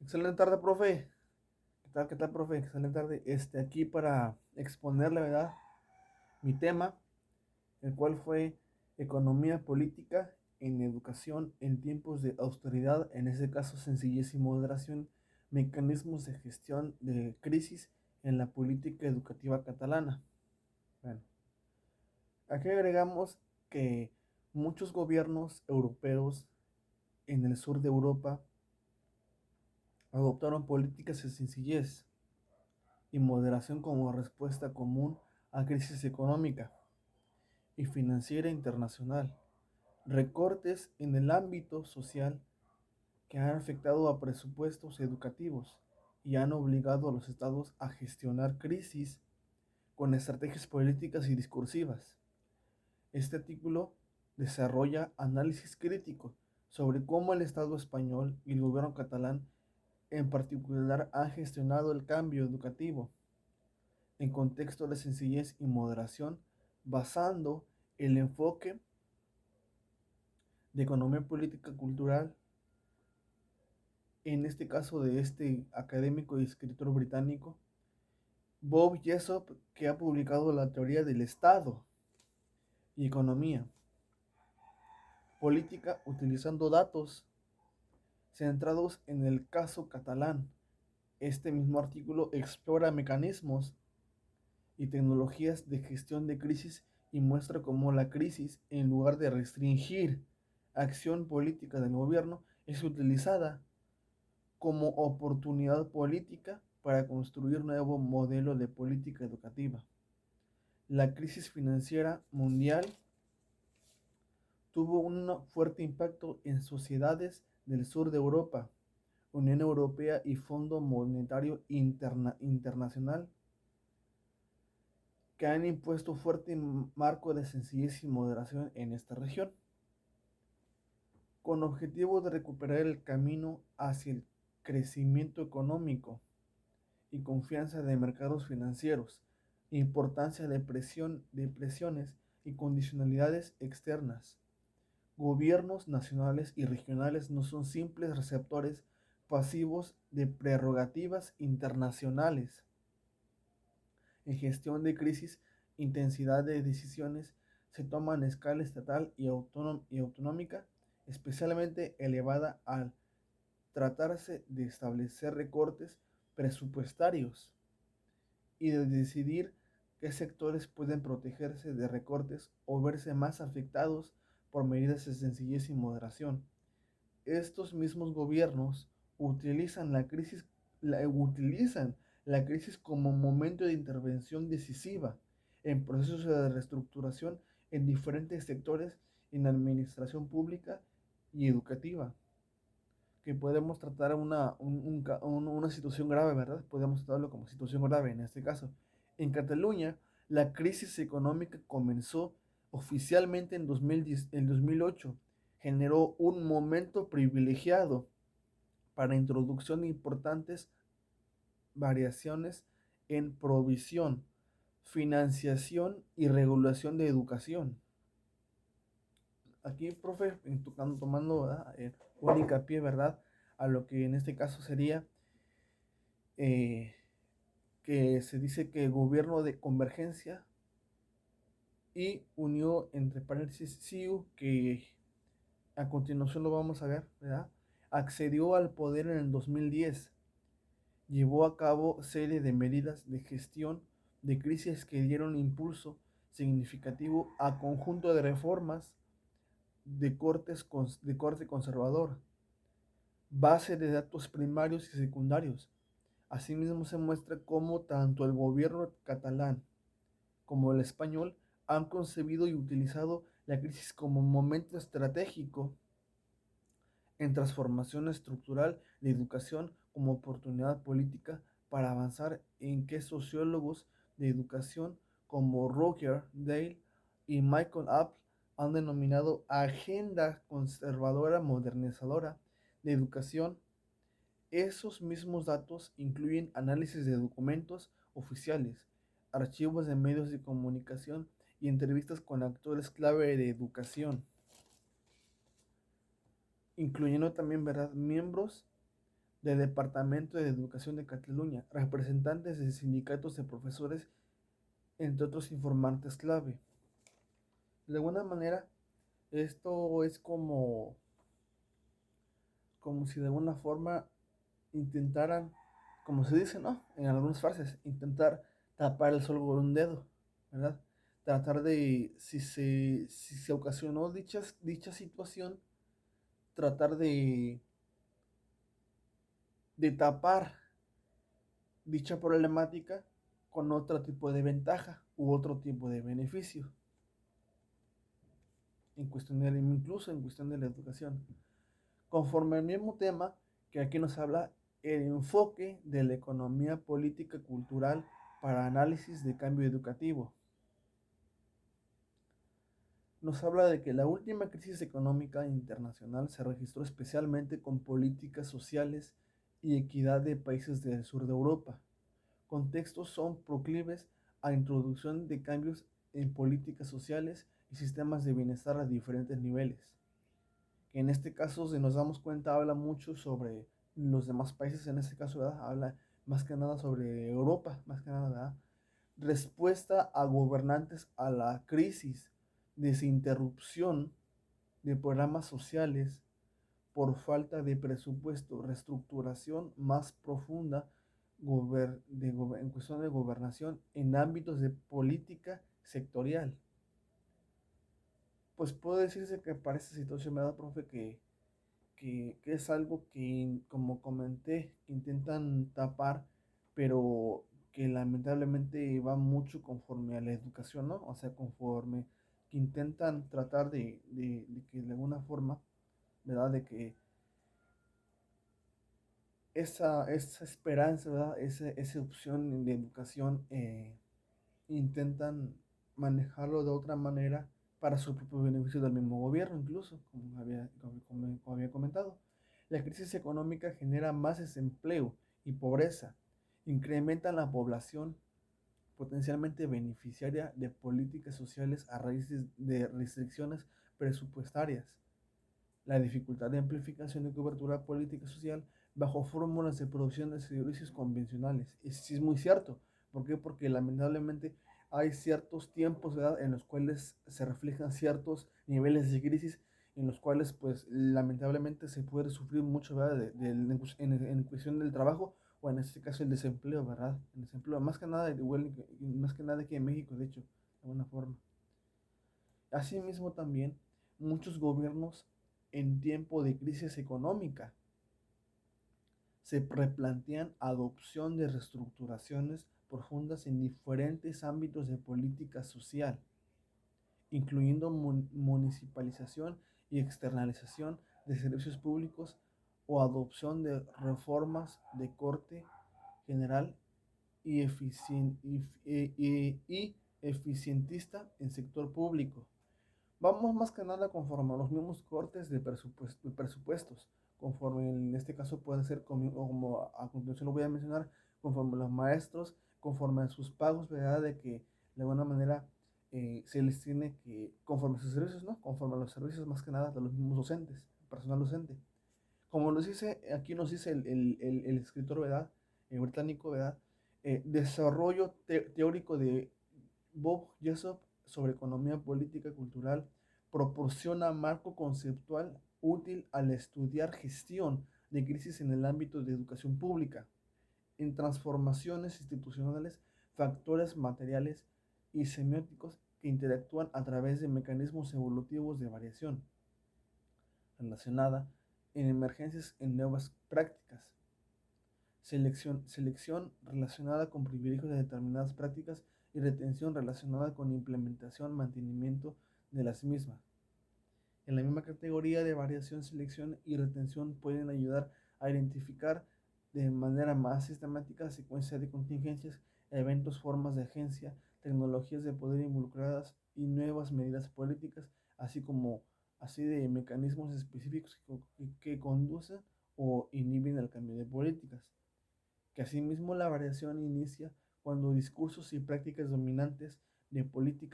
Excelente tarde, profe. Qué tal, profe? Excelente tarde. Aquí para exponerle, ¿verdad? Mi tema, el cual fue economía política en educación en tiempos de austeridad, en ese caso sencillez y moderación, mecanismos de gestión de crisis en la política educativa catalana. Bueno, aquí agregamos que muchos gobiernos europeos en el sur de Europa adoptaron políticas de sencillez y moderación como respuesta común a crisis económica y financiera internacional, recortes en el ámbito social que han afectado a presupuestos educativos y han obligado a los estados a gestionar crisis con estrategias políticas y discursivas. Este artículo desarrolla análisis crítico sobre cómo el Estado español y el gobierno catalán en particular han gestionado el cambio educativo en contexto de sencillez y moderación, basando el enfoque de economía política cultural, en este caso de este académico y escritor británico, Bob Jessop, que ha publicado la teoría del Estado y economía política utilizando datos centrados en el caso catalán. Este mismo artículo explora mecanismos y tecnologías de gestión de crisis y muestra cómo la crisis, en lugar de restringir acción política del gobierno, es utilizada como oportunidad política para construir un nuevo modelo de política educativa. La crisis financiera mundial tuvo un fuerte impacto en sociedades del sur de Europa, Unión Europea y Fondo Monetario Internacional, que han impuesto fuerte marco de sencillez y moderación en esta región, con objetivo de recuperar el camino hacia el crecimiento económico y confianza de mercados financieros, importancia de presiones y condicionalidades externas. Gobiernos nacionales y regionales no son simples receptores pasivos de prerrogativas internacionales. En gestión de crisis, intensidad de decisiones se toman a escala estatal y autonómica, especialmente elevada al tratarse de establecer recortes presupuestarios y de decidir qué sectores pueden protegerse de recortes o verse más afectados por medidas de sencillez y moderación. Estos mismos gobiernos utilizan la crisis como momento de intervención decisiva en procesos de reestructuración en diferentes sectores en la administración pública y educativa, que podemos tratar una situación grave, ¿verdad? Podemos tratarlo como situación grave en este caso. En Cataluña, la crisis económica comenzó oficialmente en 2008. Generó un momento privilegiado para introducción de importantes variaciones en provisión, financiación y regulación de educación. Aquí, profe, tomando, ¿verdad? Un hincapié, ¿verdad? A lo que en este caso sería eh, que se dice que gobierno de convergencia y unió entre paréntesis CIU, que a continuación lo vamos a ver, ¿verdad? Accedió al poder en el 2010, llevó a cabo serie de medidas de gestión de crisis que dieron impulso significativo a conjunto de reformas de corte conservador, base de datos primarios y secundarios. Asimismo se muestra cómo tanto el gobierno catalán como el español han concebido y utilizado la crisis como momento estratégico en transformación estructural de educación como oportunidad política para avanzar en que sociólogos de educación como Roger Dale y Michael Apple han denominado agenda conservadora modernizadora de educación. Esos mismos datos incluyen análisis de documentos oficiales, archivos de medios de comunicación y entrevistas con actores clave de educación, incluyendo también, ¿verdad?, miembros del Departamento de Educación de Cataluña, representantes de sindicatos de profesores, entre otros informantes clave. De alguna manera, esto es como si de alguna forma intentaran, como se dice, ¿no? En algunas frases, intentar tapar el sol con un dedo, ¿verdad? Tratar de, si se ocasionó dicha situación, tratar de tapar dicha problemática con otro tipo de ventaja u otro tipo de beneficio, incluso en cuestión de la educación. Conforme al mismo tema que aquí nos habla, el enfoque de la economía política cultural para análisis de cambio educativo. Nos habla de que la última crisis económica internacional se registró especialmente con políticas sociales y equidad de países del sur de Europa. Contextos son proclives a introducción de cambios en políticas sociales y sistemas de bienestar a diferentes niveles. Que en este caso, si nos damos cuenta, habla mucho sobre los demás países, en este caso, ¿verdad? Habla más que nada sobre Europa, más que nada, ¿verdad? Respuesta a gobernantes a la crisis, desinterrupción de programas sociales por falta de presupuesto, reestructuración más profunda en cuestión de gobernación en ámbitos de política sectorial. Pues puede decirse que para esta situación me da, profe, que es algo que, como comenté, que intentan tapar, pero que lamentablemente va mucho conforme a la educación, ¿no? O sea, conforme que intentan tratar de que de alguna forma, ¿verdad? De que esa esperanza, ¿verdad? Esa opción de educación, intentan manejarlo de otra manera para su propio beneficio del mismo gobierno, incluso, como había comentado. La crisis económica genera más desempleo y pobreza, incrementa la población potencialmente beneficiaria de políticas sociales a raíz de restricciones presupuestarias, la dificultad de amplificación y cobertura política social bajo fórmulas de producción de servicios convencionales. Y sí es muy cierto. ¿Por qué? Porque lamentablemente hay ciertos tiempos, ¿verdad?, en los cuales se reflejan ciertos niveles de crisis, en los cuales pues lamentablemente se puede sufrir mucho, ¿verdad?, en cuestión del trabajo, o en este caso el desempleo, ¿verdad? El desempleo, más que nada, igual, más que nada aquí en México, de hecho, de alguna forma. Asimismo también, muchos gobiernos en tiempo de crisis económica se replantean adopción de reestructuraciones profundas en diferentes ámbitos de política social, incluyendo municipalización y externalización de servicios públicos o adopción de reformas de corte general y, y eficientista en sector público. Vamos más que nada conforme a los mismos cortes de presupuestos, conforme en este caso puede ser como a continuación lo voy a mencionar, conforme a los maestros, conforme a sus pagos, ¿verdad? De que de alguna manera se les tiene que, conforme a sus servicios, ¿no? Conforme a los servicios más que nada de los mismos docentes, personal docente. Como nos dice, aquí nos dice el escritor, ¿verdad? Británico, ¿verdad? Desarrollo teórico de Bob Jessop sobre economía política y cultural proporciona marco conceptual útil al estudiar gestión de crisis en el ámbito de educación pública, en transformaciones institucionales, factores materiales y semióticos que interactúan a través de mecanismos evolutivos de variación relacionada en emergencias en nuevas prácticas, selección relacionada con privilegios de determinadas prácticas y retención relacionada con implementación, mantenimiento de las mismas. En la misma categoría de variación, selección y retención pueden ayudar a identificar de manera más sistemática secuencias de contingencias, eventos, formas de agencia, tecnologías de poder involucradas y nuevas medidas políticas, así de mecanismos específicos que conducen o inhiben el cambio de políticas. Que asimismo la variación inicia cuando discursos y prácticas dominantes de política